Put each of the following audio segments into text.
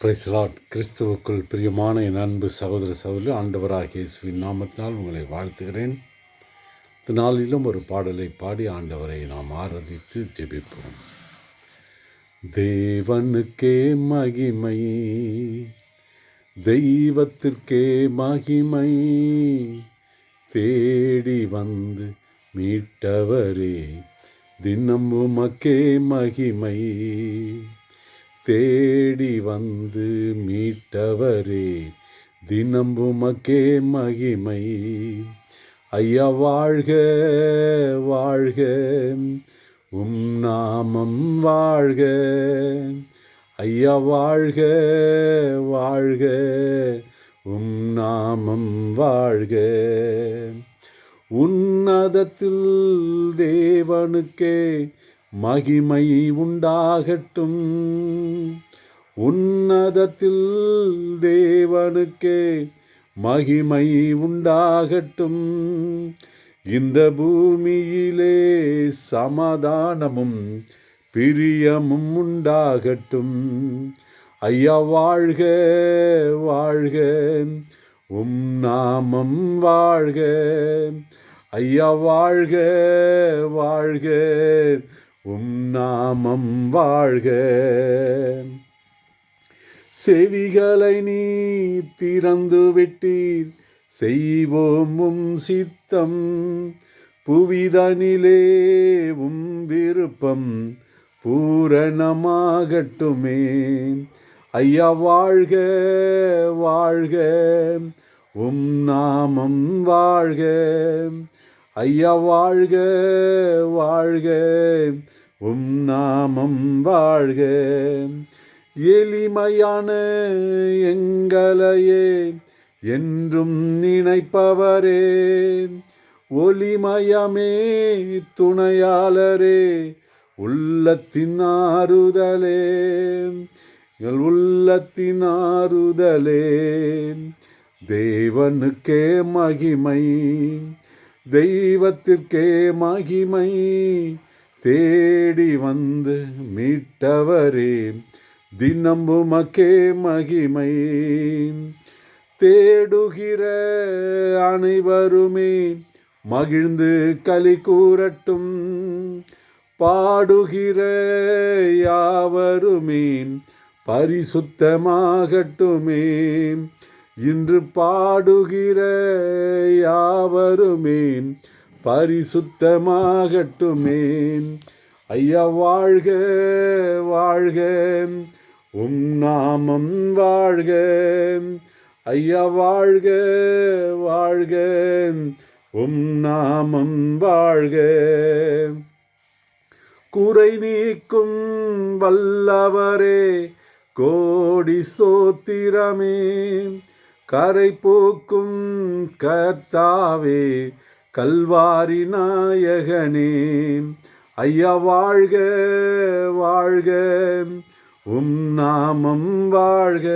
Price Lord. கிறிஸ்துவுக்குள் பிரியமான என் அன்பு சகோதர சகோதரி, ஆண்டவராகிய இயேசுவின் நாமத்தினால் உங்களை வாழ்த்துகிறேன். இந்த நாளிலும் ஒரு பாடலை பாடி ஆண்டவரை நாம் ஆராதித்து ஜெபிப்போம். தேவனுக்கே மகிமை, தெய்வத்திற்கே மகிமை, தேடி வந்து மீட்டவரே தினம் உமக்கே மகிமை, தேடி வந்து மீட்டவரே தினம் உமக்கே மகிமை. ஐயா வாழ்க வாழ்க, உம் நாமம் வாழ்க. ஐயா வாழ்க வாழ்க, உம் நாமம் வாழ்க. உன்னதத்தில் தேவனுக்கே மகிமை உண்டாகட்டும். உன்னதத்தில் தேவனுக்கே மகிமை உண்டாகட்டும். இந்த பூமியிலே சமாதானமும் பிரியமும் உண்டாகட்டும். ஐயா வாழ்க வாழ்க, உம் நாமம் வாழ்க. ஐயா வாழ்க வாழ்க, உம் நாமம் வாழ்க. செவிகளை நீ திறந்து விட்டீர், செய்வோம் உம் சித்தம். புவிதனிலே உம் விருப்பம் பூரணமாகட்டுமே. ஐயா வாழ்க வாழ்க, உம் நாமம் வாழ்க. ஐயா வாழ்க வாழ்க, உம் நாமம் வாழ்க. எளிமையான எங்களையே என்றும் நினைப்பவரே, ஒளிமயமே துணையாளரே, உள்ளத்தின் ஆறுதலே, எங்கள் உள்ளத்தின் ஆறுதலே. தேவனுக்கே மகிமை, தெய்வத்திற்கே மகிமை, தேடி வந்து மீட்டவரே தினம் உமக்கே மகிமை. தேடுகிற அனைவருமே மகிழ்ந்து களி கூறட்டும். பாடுகிற யாவருமே பரிசுத்தமாகட்டுமே. இன்று பாடுகிற யாவருமே பரிசுத்தமாகட்டுமே. ஐயா வாழ்க வாழ்க, உம் நாமம் வாழ்க. ஐயா வாழ்க வாழ்க, உம் நாமம் வாழ்க. குறை நீக்கும் வல்லவரே கோடி ஸ்தோத்திரமே. கரை போக்கும் கர்த்தாவே கல்வாரி நாயகனே. ஐயா வாழ்க வாழ்க, உம் நாமம் வாழ்க.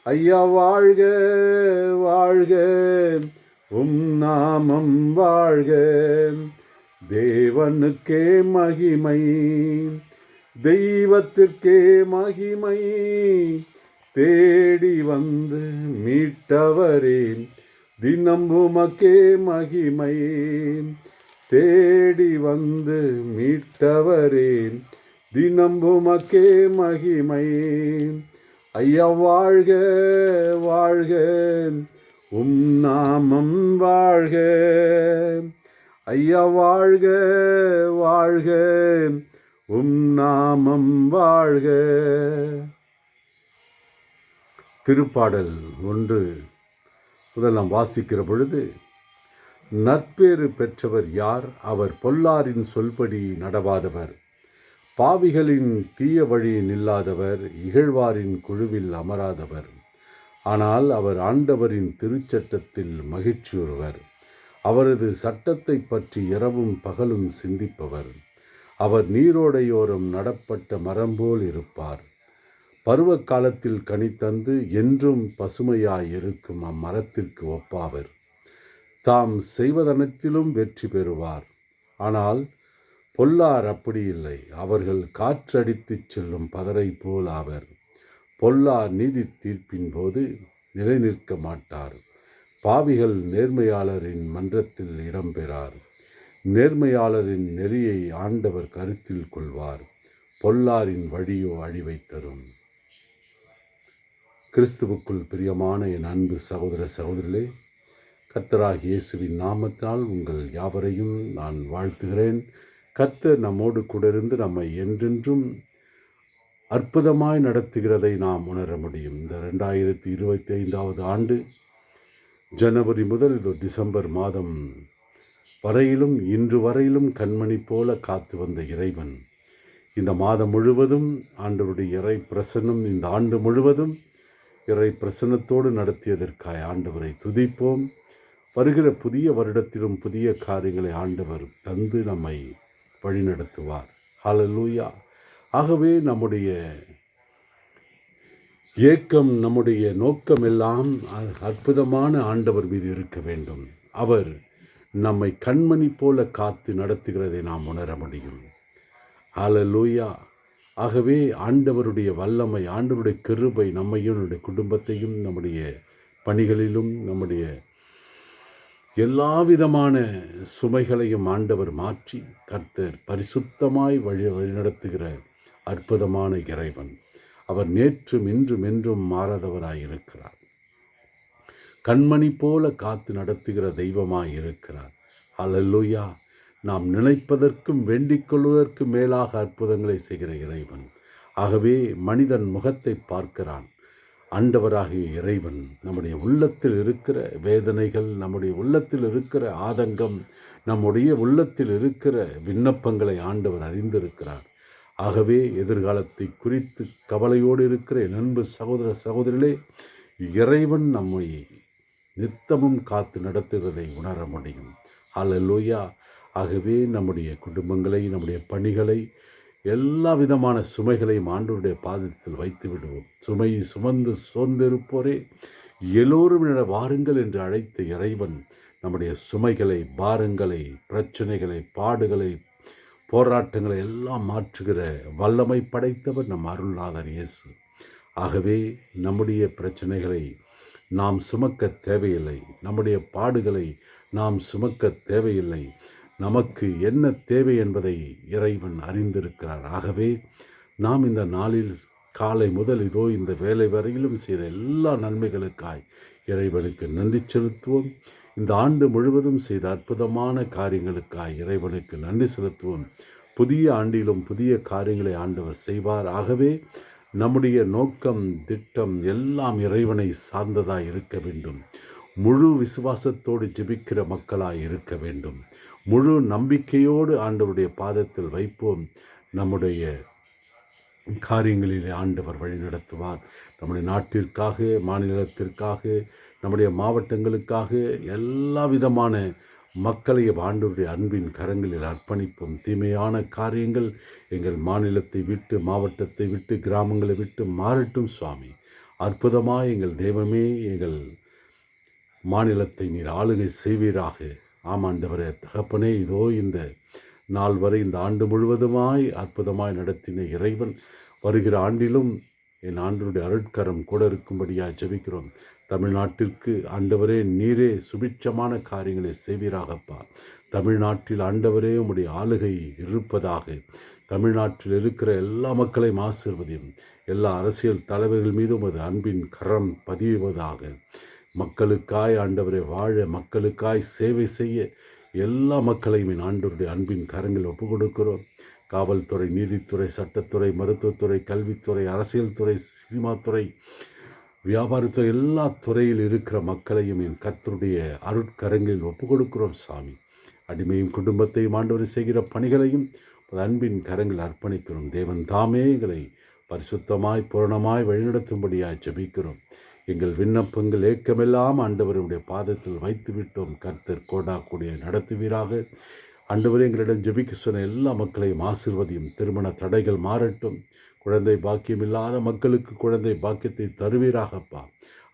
ஐயா வாழ்க வாழ்க, உம் நாமம் வாழ்க. தேவனுக்கே மகிமை, தெய்வத்திற்கே மகிமை, தேடி வந்து மீட்டவரே தினம் உமக்கே மகிமை. தேடி வந்து மீட்டவரே தினம் உமக்கே மகிமை. ஐயா வாழ்க வாழ்க, உம் நாமம் வாழ்க. ஐயா வாழ்க வாழ்க, உம் நாமம் வாழ்க. திருப்பாடல் 1 முதல் நாம் வாசிக்கிற பொழுது, நற்பேறு பெற்றவர் யார்? அவர் பொல்லாரின் சொல்படி நடவாதவர், பாவிகளின் தீய வழி நில்லாதவர், இகழ்வாரின் குழுவில் அமராதவர். ஆனால் அவர் ஆண்டவரின் திருச்சட்டத்தில் மகிழ்ச்சியுறுவர். அவரது சட்டத்தை பற்றி இரவும் பகலும் சிந்திப்பவர். அவர் நீரோடையோரம் நடப்பட்ட மரம்போல் இருப்பார். பருவ காலத்தில் கனி தந்து என்றும் பசுமையாயிருக்கும் அம்மரத்திற்கு ஒப்பாவர். தாம் செய்வதனத்திலும் வெற்றி பெறுவார். ஆனால் பொல்லார் அப்படி இல்லை. அவர்கள் காற்றடித்துச் செல்லும் பதரை போல் ஆவர். பொல்லா நீதி தீர்ப்பின் போது நிலை நிற்க மாட்டார். பாவிகள் நேர்மையாளரின் மன்றத்தில் இடம்பெறார். நேர்மையாளரின் நெறியை ஆண்டவர் கருத்தில் கொள்வார். பொல்லாரின் வழியோ அழிவை தரும். கிறிஸ்துவுக்குள் பிரியமான என் அன்பு சகோதர சகோதரிகளே, கர்த்தராகிய இயேசுவின் நாமத்தால் உங்கள் யாவரையும் நான் வாழ்த்துகிறேன். கர்த்தர் நம்மோடு கூட இருந்து நம்மை என்றென்றும் அற்புதமாய் நடத்துகிறதை நாம் உணர முடியும். இந்த 2025 ஆண்டு ஜனவரி முதல் டிசம்பர் மாதம் வரையிலும் இன்று வரையிலும் கண்மணி போல காத்து வந்த இறைவன் இந்த மாதம் முழுவதும் ஆண்டவருடைய இறை பிரசன்னம் இந்த ஆண்டு முழுவதும் இறை பிரசன்னத்தோடு நடத்தியதற்காக ஆண்டவரை துதிப்போம். வருகிற புதிய வருடத்திலும் புதிய காரியங்களை ஆண்டவர் தந்து நம்மை வழிநடத்துவார். ஹல்லேலூயா. ஆகவே நம்முடைய ஏக்கம், நம்முடைய நோக்கம் எல்லாம் அற்புதமான ஆண்டவர் மீது இருக்க வேண்டும். அவர் நம்மை கண்மணி போல காத்து நடத்துகிறதை நாம் உணர முடியும். ஹல்லேலூயா. ஆகவே ஆண்டவருடைய வல்லமை, ஆண்டவருடைய கிருபை நம்மையும் நம்முடைய குடும்பத்தையும் நம்முடைய பணிகளிலும் நம்முடைய எல்லா விதமான சுமைகளையும் ஆண்டவர் மாற்றி கர்த்தர் பரிசுத்தமாய் வழிநடத்துகிற அற்புதமான இறைவன். அவர் நேற்றும் இன்றும் என்றும் மாறாதவராயிருக்கிறார். கண்மணி போல காத்து நடத்துகிற தெய்வமாய் இருக்கிறார். ஹல்லேலூயா. நாம் நினைப்பதற்கும் வேண்டிக் கொள்வதற்கும் மேலாக அற்புதங்களை செய்கிற இறைவன். ஆகவே மனிதன் முகத்தை பார்க்கிறான். ஆண்டவராகிய இறைவன் நம்முடைய உள்ளத்தில் இருக்கிற வேதனைகள், நம்முடைய உள்ளத்தில் இருக்கிற ஆதங்கம், நம்முடைய உள்ளத்தில் இருக்கிற விண்ணப்பங்களை ஆண்டவர் அறிந்திருக்கிறார். ஆகவே எதிர்காலத்தை குறித்து கவலையோடு இருக்கிற என் அன்பு சகோதர சகோதரிகளே, இறைவன் நம்மை நித்தமும் காத்து நடத்துகிறதை உணர முடியும். ஹல்லேலூயா. ஆகவே நம்முடைய குடும்பங்களை, நம்முடைய பணிகளை, எல்லா விதமான சுமைகளையும் ஆண்டவருடைய பாதத்தில் வைத்து விடுவோம். சுமையை சுமந்து சோர்ந்திருப்போரே எல்லோரும் என வாருங்கள் என்று அழைத்த இறைவன் நம்முடைய சுமைகளை, பாரங்களை, பிரச்சனைகளை, பாடுகளை, போராட்டங்களை எல்லாம் மாற்றுகிற வல்லமை படைத்தவர் நம் அருள்நாதர் இயேசு. ஆகவே நம்முடைய பிரச்சனைகளை நாம் சுமக்க தேவையில்லை. நம்முடைய பாடுகளை நாம் சுமக்க தேவையில்லை. நமக்கு என்ன தேவை என்பதை இறைவன் அறிந்திருக்கிறார். ஆகவே நாம் இந்த நாளில் காலை முதல் இதோ இந்த வேலை வரையிலும் செய்த எல்லா நன்மைகளுக்காய் இறைவனுக்கு நன்றி செலுத்துவோம். இந்த ஆண்டு முழுவதும் செய்த அற்புதமான காரியங்களுக்காய் இறைவனுக்கு நன்றி செலுத்துவோம். புதிய ஆண்டிலும் புதிய காரியங்களை ஆண்டவர் செய்வார். ஆகவே நம்முடைய நோக்கம், திட்டம் எல்லாம் இறைவனை சார்ந்ததாய் இருக்க வேண்டும். முழு விசுவாசத்தோடு ஜெபிக்கிற மக்களாய் இருக்க வேண்டும். முழு நம்பிக்கையோடு ஆண்டவருடைய பாதத்தில் வைப்போம். நம்முடைய காரியங்களிலே ஆண்டவர் வழிநடத்துவார். நம்முடைய நாட்டிற்காக, மாநிலத்திற்காக, நம்முடைய மாவட்டங்களுக்காக எல்லா விதமான மக்களையும் ஆண்டவருடைய அன்பின் கரங்களில் அர்ப்பணிப்போம். தீமையான காரியங்கள் எங்கள் மாநிலத்தை விட்டு, மாவட்டத்தை விட்டு, கிராமங்களை விட்டு மாறட்டும் சுவாமி. அற்புதமாக எங்கள் தெய்வமே, எங்கள் மாநிலத்தை நீர் ஆளுகை செய்வீராக. ஆமாண்டவரே, தகப்பனே, இதோ இந்த நாள் வரை இந்த ஆண்டு முழுவதுமாய் அற்புதமாய் நடத்தின இறைவன் வருகிற ஆண்டிலும் என் ஆண்டவருடைய அருட்கரம் கூட இருக்கும்படியாக ஜெபிக்கிறோம். தமிழ்நாட்டிற்கு ஆண்டவரே நீரே சுபிட்சமான காரியங்களை செய்வீராகப்பா. தமிழ்நாட்டில் ஆண்டவரே உம்முடைய ஆளுகை இருப்பதாக. தமிழ்நாட்டில் இருக்கிற எல்லா மக்களையும் ஆசீர்வதியும். எல்லா அரசியல் தலைவர்கள் மீதும் அது அன்பின் கரம் பதிவதாக. மக்களுக்காய் ஆண்டவரை வாழ, மக்களுக்காய் சேவை செய்ய எல்லா மக்களையும் என் ஆண்டவருடைய அன்பின் கரங்கள் ஒப்புக் கொடுக்கிறோம். காவல்துறை, நீதித்துறை, சட்டத்துறை, மருத்துவத்துறை, கல்வித்துறை, அரசியல் துறை, சினிமாத்துறை, வியாபாரத்துறை, எல்லா துறையில் இருக்கிற மக்களையும் என் கர்த்தருடைய அருட்கரங்களில் ஒப்புக் கொடுக்கிறோம் சாமி. அடிமையும் குடும்பத்தையும் ஆண்டவரை செய்கிற பணிகளையும் அன்பின் கரங்கள் அர்ப்பணிக்கிறோம். தேவன் தாமே எங்களை பரிசுத்தமாய் பூரணமாய் வழிநடத்தும்படியாய் ஜெபிக்கிறோம். எங்கள் விண்ணப்பங்கள் ஏக்கமெல்லாம் ஆண்டவருடைய பாதத்தில் வைத்து விட்டோம். கர்த்தர் கோடாக்கூடிய நடத்துவீராக. ஆண்டவரே, எங்களிடம் ஜெபிக்க சொன்ன எல்லா மக்களையும் ஆசீர்வதியும். திருமண தடைகள் மாறட்டும். குழந்தை பாக்கியம் இல்லாத மக்களுக்கு குழந்தை பாக்கியத்தை தருவீராகப்பா.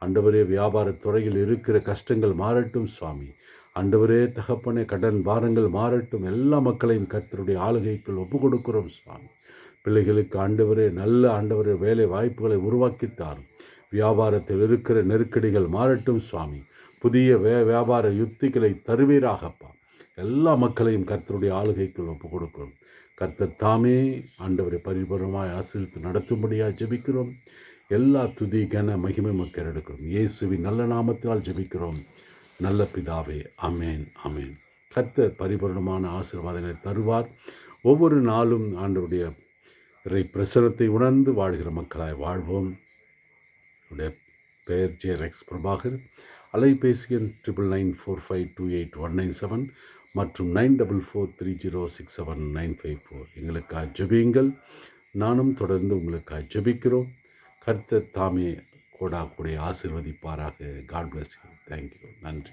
ஆண்டவரே, வியாபாரத் துறையில் இருக்கிற கஷ்டங்கள் மாறட்டும் சுவாமி. ஆண்டவரே தகப்பனே, கடன் பாரங்கள் மாறட்டும். எல்லா மக்களையும் கர்த்தருடைய ஆளுகைக்குள் ஒப்பு கொடுக்கிறோம் சுவாமி. பிள்ளைகளுக்கு ஆண்டவரே நல்ல ஆண்டவரே வேலை வாய்ப்புகளை உருவாக்கித்தார். வியாபாரத்தில் இருக்கிற நெருக்கடிகள் மாறட்டும் சுவாமி. புதிய வியாபார யுக்திகளை தருவீராகப்பா. எல்லா மக்களையும் கர்த்தருடைய ஆளுகைக்குள் ஒப்புக் கொடுக்கிறோம். கர்த்தர் தாமே ஆண்டவரை பரிபூர்ணமாய் ஆசீர்வதித்து நடத்தும்படியாக ஜெபிக்கிறோம். எல்லா துதி கன மகிமை மக்கள் எடுக்கிறோம். இயேசுவின் நல்ல நாமத்தால் ஜெபிக்கிறோம் நல்ல பிதாவே. அமேன் அமேன். கர்த்தர் பரிபூர்ணமான ஆசீர்வாதங்களை தருவார். ஒவ்வொரு நாளும் ஆண்டவருடைய இறை பிரசனத்தை உணர்ந்து வாழ்கிற மக்களாய் வாழ்வோம். என்னுடைய பெயர் ஜெயரெக்ஸ் பிரபாகர். அலைபேசி எண் 9994528197 மற்றும் 9443067954. எங்களுக்காக ஜெபியுங்கள். நானும் தொடர்ந்து உங்களுக்காக ஜெபிக்கிறோம். கர்த்தர் தாமே கூடாக்கூடிய ஆசீர்வதிப்பாராக. God bless you. தேங்க்யூ. நன்றி.